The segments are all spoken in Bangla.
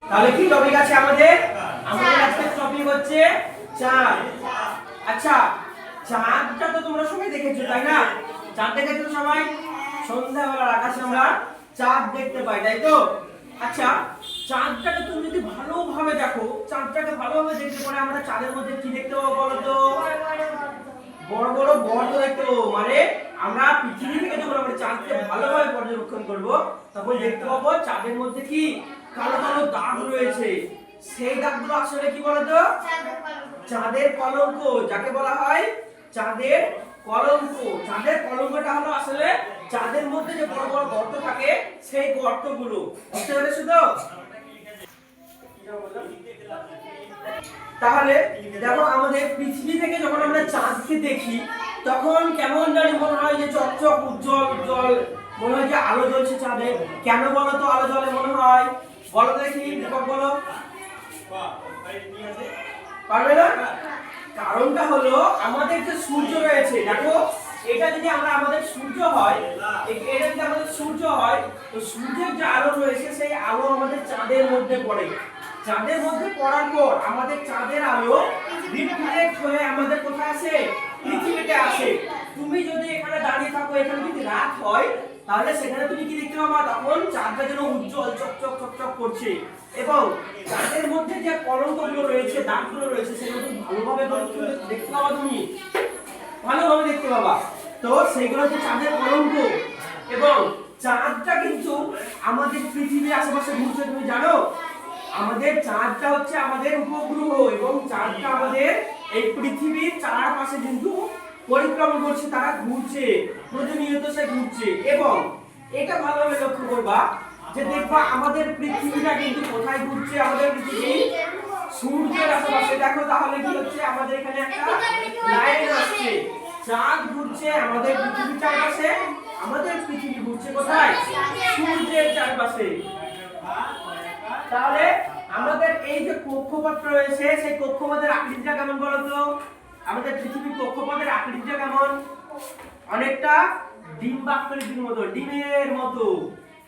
তাহলে কি টপিক আছে আমাদের? আমাদের আজকের টপিক হচ্ছে চাঁদ। আচ্ছা, চাঁদটা তো তোমরা সবাই দেখেছো তাই না? চাঁদ দেখেছো সবাই? সন্ধ্যাবেলার আকাশে আমরা চাঁদ দেখতে পাই, তাই তো? আচ্ছা, চাঁদটাকে তুমি যদি ভালোভাবে দেখো, চাঁদটাকে ভালোভাবে দেখতে পরে আমরা চাঁদের মধ্যে কি দেখতে পাবো বলো তো? বড় বড় গর্ত দেখতে পাবো। মানে আমরা পৃথিবী থেকে যখন আমরা চাঁদকে ভালোভাবে পর্যবেক্ষণ করব, তখন দেখতে পাবো চাঁদের মধ্যে কি কালো কালো দাগ রয়েছে। সেই দাগগুলো আসলে কি বলতো? চাঁদের কলঙ্ক, যাকে বলা হয় চাঁদের কলঙ্ক। চাঁদের কলঙ্কটা হলো আসলে চাঁদের মধ্যে যে বড় বড় গর্ত থাকে, সেই গর্তগুলো। বুঝতে পেরেছো তো? তাহলে দেখো, আমাদের পৃথিবী থেকে যখন আমরা চাঁদকে দেখি, তখন কেমন জানি মনে হয় যে চকচক উজ্জ্বল উজ্জ্বল মনে হয় যে আলো জ্বলছে চাঁদে। কেন বলো তো আলো জ্বলে মনে হয়? বলো দেখি, দীপক বলো। পারবে না? কারণটা হলো আমাদের যে সূর্য রয়েছে, দেখো এটা যদি আমাদের সূর্য হয়, এটা যদি আমাদের সূর্য হয়, তো সূর্যের যে আলো রয়েছে সেই আলো আমাদের চাঁদের মধ্যে পড়ে। চাঁদের মধ্যে পড়ার পর আমাদের চাঁদের আলো রিফ্লেক্ট হয়ে আমাদের কোথায় আসে? পৃথিবীতে আসে। তুমি যদি এখানে দাঁড়িয়ে থাকো, এখানে যদি রাত হয়, তাহলে সেখানে তুমি কি দেখতে পাবা? তখন চাঁদটা যেন উজ্জ্বল চকচক চকচক করছে, এবং চাঁদের মধ্যে যে কলঙ্কগুলো রয়েছে, দাগগুলো রয়েছে, সেগুলো তুমি ভালোভাবে দেখতে পাবা। তুমি ভালোভাবে দেখতে পাবা। তো সেগুলো হচ্ছে চাঁদের কলঙ্ক। এবং চাঁদটা কিন্তু আমাদের পৃথিবীর আশেপাশে ঘুরছে, তুমি জানো? আমাদের চাঁদটা হচ্ছে আমাদের উপগ্রহ, এবং চাঁদটা আমাদের এই পৃথিবীর চারপাশে কিন্তু পরিক্রমা করছে, তারা ঘুরছে, প্রতিনিয়ত সে ঘুরছে। এবং এটা ভালোভাবে লক্ষ্য করবা যে দেখবা আমাদের পৃথিবীটা কিন্তু কোথায় ঘুরছে? আমাদের পৃথিবী সূর্যের আশেপাশে। দেখো তাহলে কি হচ্ছে? আমাদের এখানে একটা লাইন আসছে, চাঁদ ঘুরছে আমাদের পৃথিবীর চারপাশে, আমাদের পৃথিবী ঘুরছে কোথায়? সূর্যের চারপাশে। তাহলে আমাদের এই যে কক্ষপথ রয়েছে, সেই কক্ষপথের আকৃতিটা কেমন বলো তো? আমাদের পৃথিবীর কক্ষপথের আকৃতিটা কেমন? অনেকটা ডিম্বাকৃতির মতো, ডিমের মতো।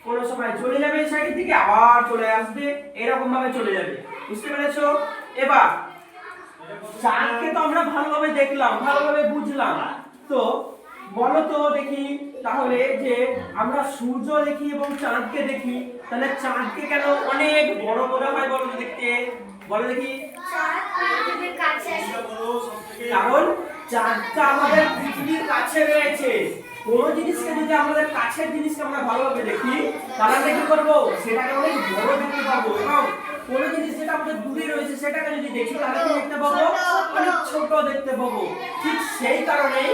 কোন সময় চলে যাবে এই সাইড থেকে, আবার চলে আসবে, এরকম ভাবে চলে যাবে। বুঝতে পেরেছো? এবার চাঁদকে তো আমরা ভালোভাবে দেখলাম, ভালোভাবে বুঝলাম। তো বলো তো দেখি, তাহলে যে আমরা সূর্য দেখি এবং চাঁদকে দেখি, তাহলে চাঁদকে কেন অনেক বড় বড় হয় বলো তো দেখতে? বলো দেখি। কারণ চাঁদটা আমাদের পৃথিবীর কাছে রয়েছে। কোন জিনিসকে যদি আমাদের কাছের জিনিসকে আমরা ভালোভাবে দেখি, তাহলে কি করবো? সেটাকে অনেক বড় দেখতে পাবো। এবং কোন জিনিস যেটা আমাদের দূরে রয়েছে, সেটাকে যদি দেখি, তাহলে কি দেখতে পাবো? অনেক ছোট দেখতে পাবো। ঠিক সেই কারণেই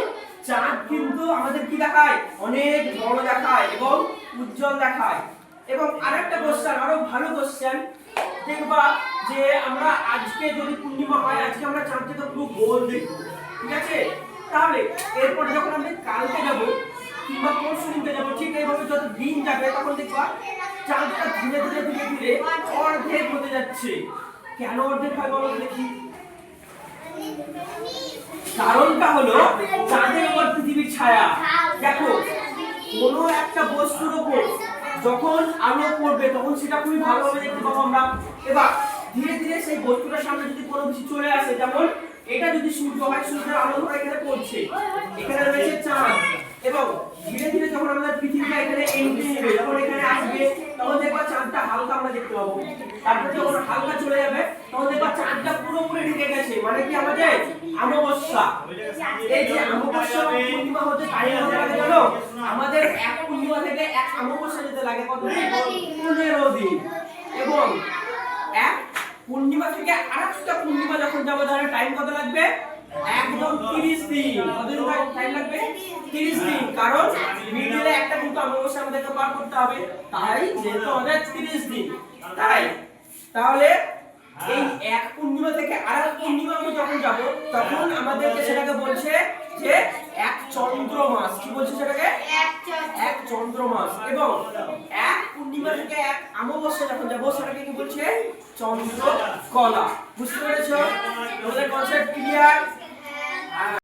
চাঁদ কিন্তু আমাদের কি দেখায়? অনেক বড় দেখায় এবং উজ্জ্বল দেখায়। এবং আরেকটা কোশ্চেন, আরো ভালো কোশ্চেন দেখবা, যে আমরা আজকে যদি পূর্ণিমা হয়, আজকে আমরা চাঁদকে তো পুরো গোল দেখবো, ঠিক আছে? তাহলে এরপর যখন আমরা কালকে যাব কিংবা পরশু দিনকে যাবো, ঠিক এইভাবে যত দিন যাবে, তখন দেখবা চাঁদটা ধীরে ধীরে ধীরে ধীরে অর্ধেক হতে যাচ্ছে। কেন অর্ধেক হয় বলো দেখি? কারণটা হলো চাঁদের উপর পৃথিবীর ছায়া। দেখো, কোনো একটা বস্তুর উপর যখন আলো পড়বে, তখন সেটা খুবই ভালোভাবে দেখতে পাবো আমরা। এবার ধীরে ধীরে সেই বস্তুটার সামনে যদি কোনো কিছু চলে আসে, যেমন এটা যদি সূর্য হয়, সূর্যের আলো ধরা এখানে পড়ছে, এখানে রয়েছে চাঁদ, এবং ধীরে ধীরে যখন আমাদের পৃথিবীটা এখানে এন্ট্রি নেবে, যখন এখানে আসবে, তখন দেখবা চাঁদটা হালকা আমরা দেখতে পাবো। তারপর যখন হালকা চলে যাবে, তখন দেখবা চাঁদটা পুরোপুরি ঢেকে গেছে। মানে কি? আমাদের অমাবস্যা। এই যে অমাবস্যা পূর্ণিমা হতে টাইম কত লাগে জানো? আমাদের এক পূর্ণিমা থেকে এক অমাবস্যা যেতে লাগে কত দিন? 15 দিন। এবং এক পূর্ণিমা থেকে আরেকটা পূর্ণিমা যখন যাবো, তাহলে টাইম কত লাগবে? একদম 30 দিন। কতদিন টাইম লাগবে? 30 দিন। কারণ মিডলে একটা কিন্তু অমাবস্যা আমাদেরকে পার করতে হবে, তাই যেহেতু আমাদের 30 দিন। তাই তাহলে এই এক পূর্ণিমা থেকে আরেক পূর্ণিমা যখন যাব, তখন আমাদেরকে সেটাকে বলছে যে এক চন্দ্র মাস। কি বলছে সেটাকে? এক চন্দ্র মাস। এবং এক পূর্ণিমা থেকে এক অমাবস্যা যখন যাব, সেটাকে কি বলছে? চন্দ্র কলা। বুঝতে পেরেছো? তোমাদের কনসেপ্ট ক্লিয়ার?